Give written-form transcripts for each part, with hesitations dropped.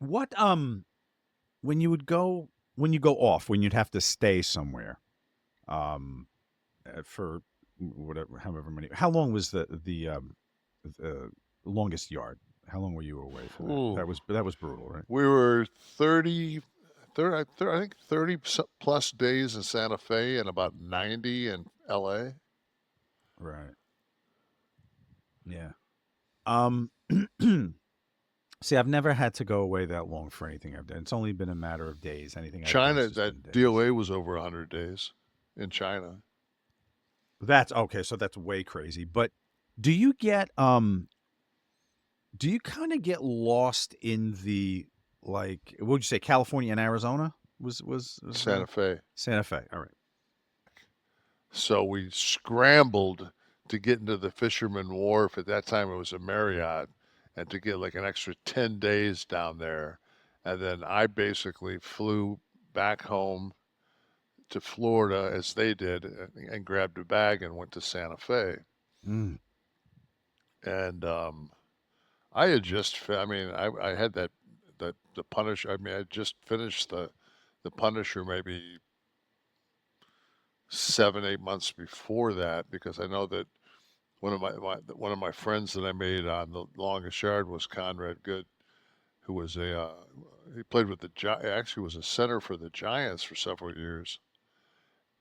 What when you would go when you go off, when you'd have to stay somewhere, um, for whatever, however many. How long was the longest yard? How long were you away for that? Ooh, That was brutal, right? we were 30, I think 30 plus days in Santa Fe and about 90 in LA. Right. Yeah. Um. See, I've never had to go away that long for anything I've done. It's only been a matter of days. Anything I've done has China, just that been days. DOA was over 100 days in China. That's okay. So that's way crazy. But do you get do you kind of get lost in the, like, what would you say, California and Arizona was Santa Fe. Santa Fe? All right. So we scrambled to get into the Fisherman Wharf. At that time, it was a Marriott, and to get like an extra 10 days down there. And then I basically flew back home to Florida as they did and grabbed a bag and went to Santa Fe. Mm. And I had I mean, I had the Punisher. I mean, I just finished the Punisher maybe 7, 8 months before that because I know that one of my friends that I made on the longest yard was Conrad Good, who was he played with the actually was a center for the Giants for several years,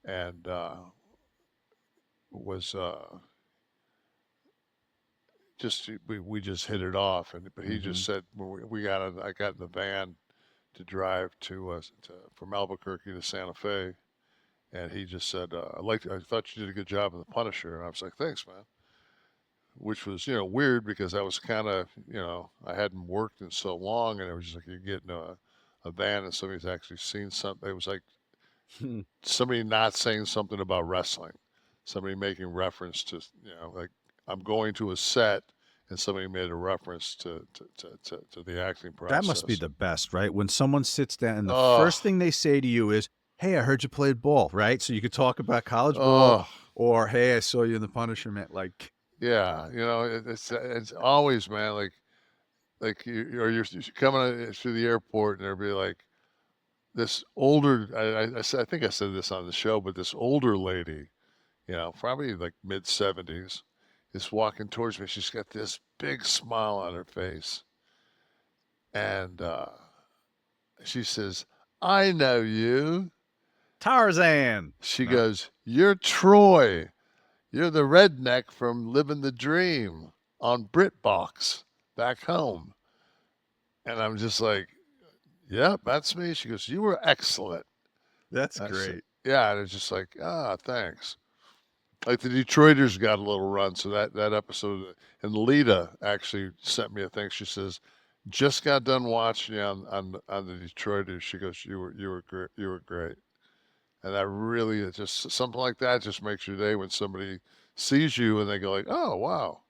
and was just we just hit it off. And but he Mm-hmm. just said when I got in the van to drive from Albuquerque to Santa Fe, and he just said I thought you did a good job in the Punisher, and I was like, thanks, man. Which was weird because I was kind of I hadn't worked in so long, and it was just like you get in a van and somebody's actually seen something. It was like somebody not saying something about wrestling, somebody making reference to like I'm going to a set, and somebody made a reference to the acting That must be process. the best, right? When someone sits down and the Oh, first thing they say to you is, "Hey, I heard you played ball," right? So you could talk about college ball, oh, or, "Hey, I saw you in the Punisher," man. Like, yeah, it's always, man, like you're coming through the airport and they'll be like this older I think I said this on the show, but this older lady, probably like mid 70s, is walking towards me. She's got this big smile on her face, and she says, "I know you." Tarzan. She No. goes, "You're Troy. You're the redneck from Living the Dream on BritBox back home." And I'm just like, "Yep, that's me." She goes, "You were excellent." That's I said, great. "Yeah," and it's just like, thanks. Like the Detroiters got a little run, so that episode, and Lita actually sent me a thing. She says, "Just got done watching you on the Detroiters." She goes, you were great, you were great," and that really is just something like that just makes your day when somebody sees you and they go like, "Oh wow,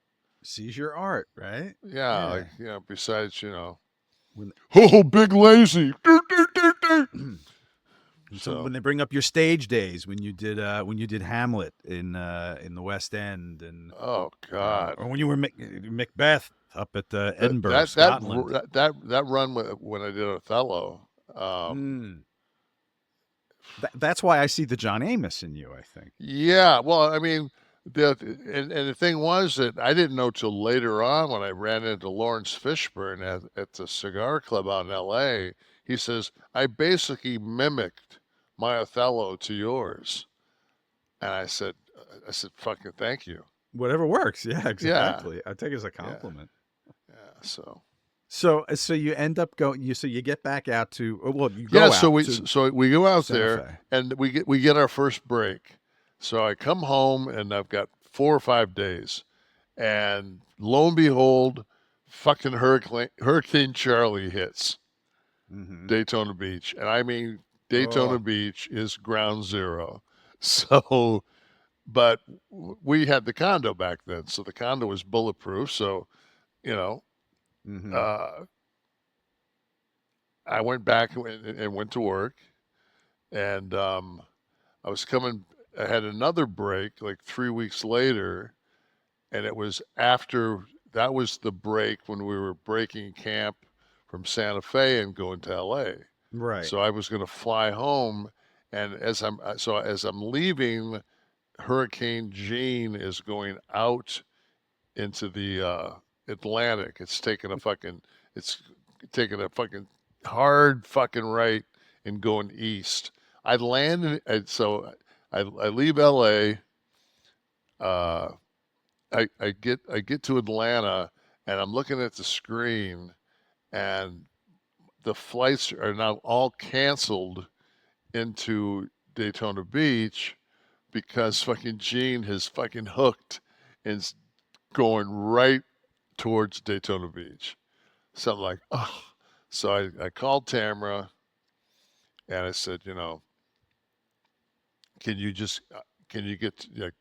Sees your art, right? yeah," like Yeah. besides When oh big lazy, when so they bring up your stage days, when you did Hamlet in the West End, and oh God. or when you were Macbeth up at That Edinburgh, that that Scotland. that run when I did Othello, Mm. That's why I see the John Amos in you, I think. yeah. Well, I mean, and the thing was that I didn't know till later on when I ran into Lawrence Fishburne at the cigar club out in L.A. He says I basically mimicked my Othello to yours, and I said, fucking thank you. Whatever works. Yeah, Yeah, exactly. I take it as a yeah, compliment. yeah. So So you end up going. So you get back out to. Well, you yeah, go out to so we go out Santa there Fe. and we get our first break. So I come home and I've got 4 or 5 days, and lo and behold, fucking Hurricane Charlie hits Mm-hmm. Daytona Beach, and I mean Daytona Oh. Beach is ground zero. So, but we had the condo back then, so the condo was bulletproof. So you know, Mm-hmm. uh, I went back and went to work, and I was coming. I had another break like 3 weeks later, and it was after that was the break when we were breaking camp from Santa Fe and going to LA. Right. So I was going to fly home, and as I'm leaving, Hurricane Gene is going out into the Atlantic. It's taking a fucking hard fucking right and going east. I land so I leave LA. Uh, I get to Atlanta, and I'm looking at the screen, and the flights are now all canceled into Daytona Beach because fucking Gene has fucking hooked and is going right towards Daytona Beach. So I'm like, oh. So I called Tamara and I said, can you just can you get like,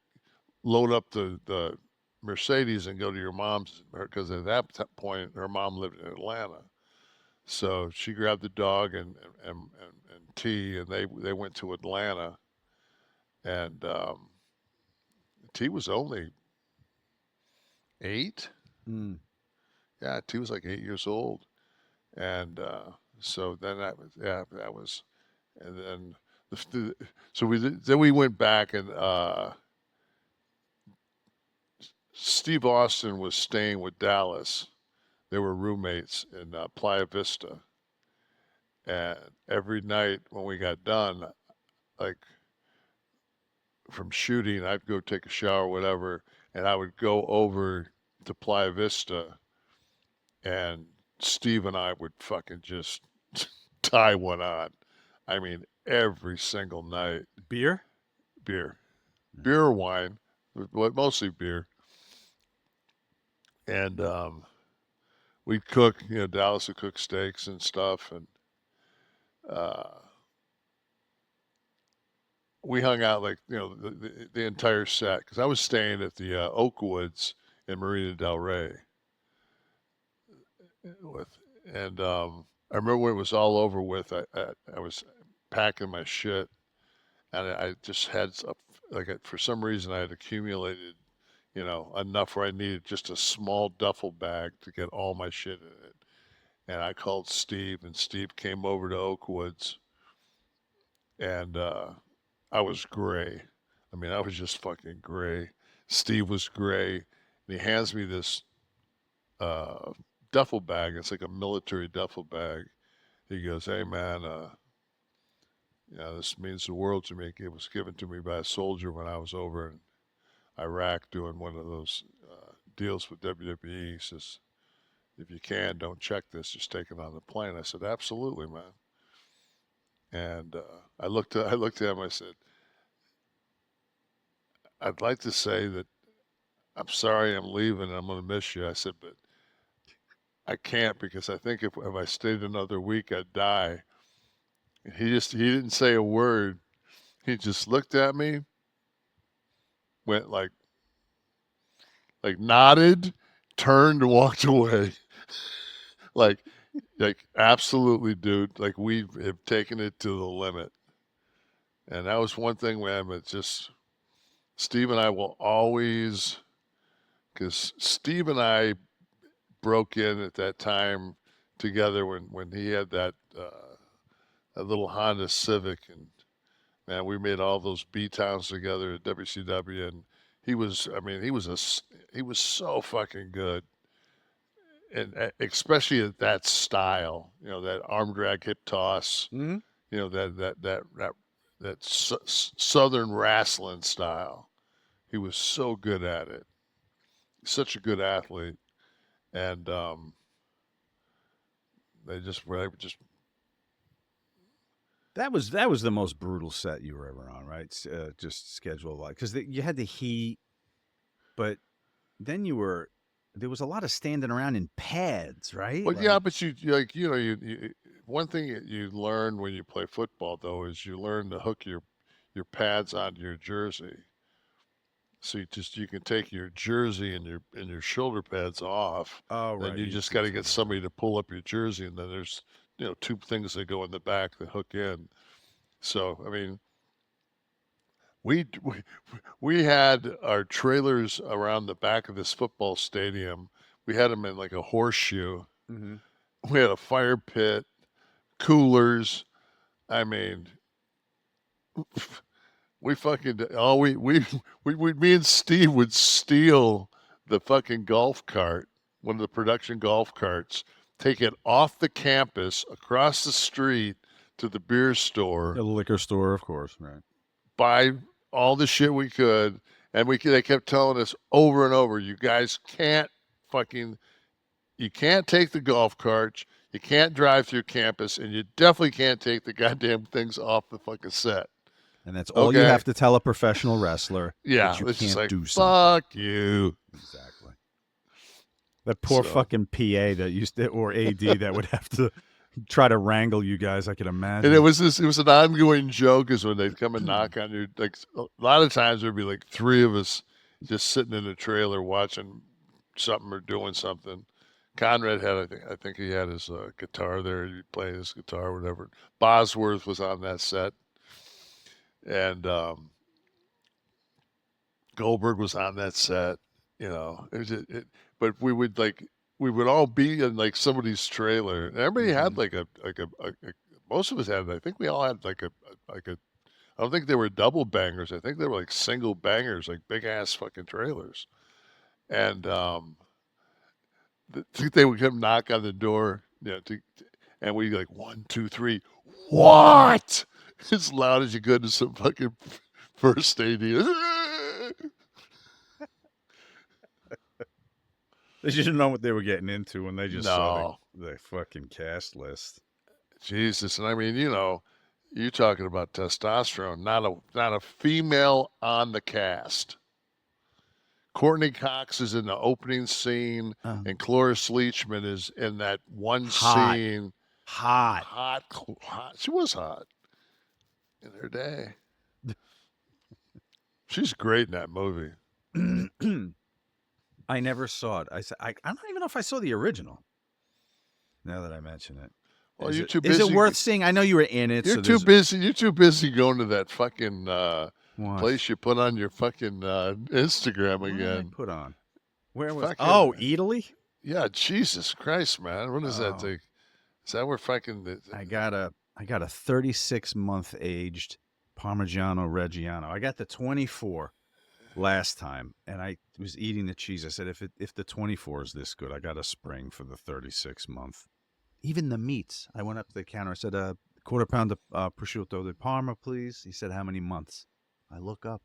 load up the Mercedes and go to your mom's, because at that point her mom lived in Atlanta. So she grabbed the dog and T, and they went to Atlanta, and T was only 8. Mm. Yeah, T was like 8 years old, and so then that was, and then so then we went back, and Steve Austin was staying with Dallas. They were roommates in Playa Vista, and every night when we got done, like from shooting, I'd go take a shower, whatever, and I would go over to Playa Vista, and Steve and I would fucking just tie one on. I mean, every single night, Beer? beer, beer or wine, but mostly beer. And we'd cook, Dallas would cook steaks and stuff, and uh, we hung out like the entire set, because I was staying at the Oakwoods in Marina Del Rey with, and I remember when it was all over with, I was packing my shit, and I just had for some reason I had accumulated enough where I needed just a small duffel bag to get all my shit in it. And I called Steve, and Steve came over to Oakwoods, and I was gray. I mean, I was just fucking gray. Steve was gray, and he hands me this uh, duffel bag. It's like a military duffel bag. He goes, "Hey man, this means the world to me. It was given to me by a soldier when I was over in Iraq doing one of those deals with WWE." He says, "If you can, don't check this. Just take it on the plane." I said, "Absolutely, man." And I looked at him. I said, "I'd like to say that I'm sorry I'm leaving and I'm going to miss you." I said, "But I can't, because I think if I stayed another week, I'd die." And he didn't say a word. He just looked at me, went like nodded, turned and walked away. like absolutely, dude. Like we have taken it to the limit. And that was one thing, man. It's just Steve and I will always, because Steve and I broke in at that time together when he had that little Honda Civic, and man, we made all those B towns together at WCW, and I mean, he was so fucking good, and especially at that style, that arm drag hip toss, Mm. that southern wrestling style. He was so good at it. Such a good athlete, and they were just That was the most brutal set you were ever on, right? Just schedule like because you had the heat, but then there was a lot of standing around in pads, right? well, yeah, Like, but you one thing that you learn when you play football though is you learn to hook your pads onto your jersey. So you can take your jersey and your shoulder pads off. oh Then right, you you just see got to two get of them. somebody to pull up your jersey, and then there's two things that go in the back that hook in. So I mean, we we had our trailers around the back of this football stadium. We had them in like a horseshoe, Mm-hmm. We had a fire pit, coolers. I mean, we fucking me and Steve would steal the fucking golf cart, one of the production golf carts, take it off the campus across the street to the beer store, The liquor store, of course, right? buy all the shit we could, and they kept telling us over and over, you guys can't fucking you can't take the golf carts, you can't drive through campus, and you definitely can't take the goddamn things off the fucking set. And that's all you Okay. have to tell a professional wrestler, Yeah, that you it's just can't like do something. fuck you. Exactly. That poor fucking PA that used to, or AD that would have to try to wrangle you guys, I can imagine. And it was an ongoing joke is when they'd come and knock on your, like, a lot of times there'd be like three of us just sitting in a trailer watching something or doing something. Conrad had, I think he had his guitar there. He played his guitar or whatever. Bosworth was on that set. And Goldberg was on that set. You know, but we would all be in like somebody's trailer. And everybody had like a most of us had. I think we all had like a. I don't think they were double bangers. I think they were like single bangers, like big ass fucking trailers. And they would come knock on the door, you know, and we like 1, 2, 3, what? As loud as you could to some fucking first AD. They should have known what they were getting into when they just saw No. the fucking cast list. Jesus, and I mean, you know, you talking about testosterone, not a female on the cast. Courtney Cox is in the opening scene, and Cloris Leachman is in that one Hot. scene. Hot. Hot. She was hot in her day. She's great in that movie. I never saw it. I don't even know if I saw the original. Now that I mention it. Well, Is you're it, too is busy. it worth seeing? I know you were in it. You're so too busy. You're too busy going to that fucking place you put on your fucking Instagram What did I again. put on? Where was? Fucking, Eataly. Yeah, Jesus Christ, man. What does that Oh. take? Is that where fucking? I got a 36-month aged Parmigiano Reggiano. I got the 24 last time, and I was eating the cheese. I said, if the 24 is this good, I got a spring for the 36-month. Even the meats. I went up to the counter. I said, quarter pound of prosciutto di Parma, please. He said, how many months? I look up.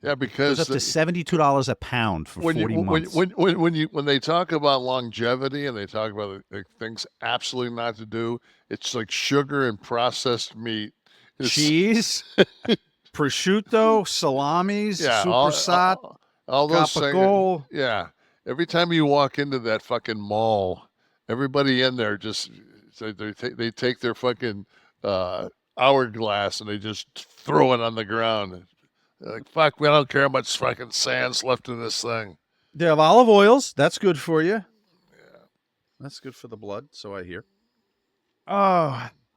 Yeah, because it goes up to $72 a pound for 40 months. When they talk about longevity and they talk about like things absolutely not to do, it's like sugar and processed meat, cheese, prosciutto, salamis, yeah, supersat, all those things. Yeah, every time you walk into that fucking mall, everybody in there just they take their fucking hourglass and they just throw it on the ground. They're like, fuck, we don't care how much fucking sand's left in this thing. They have olive oils. That's good for you. Yeah. That's good for the blood, so I hear. Oh,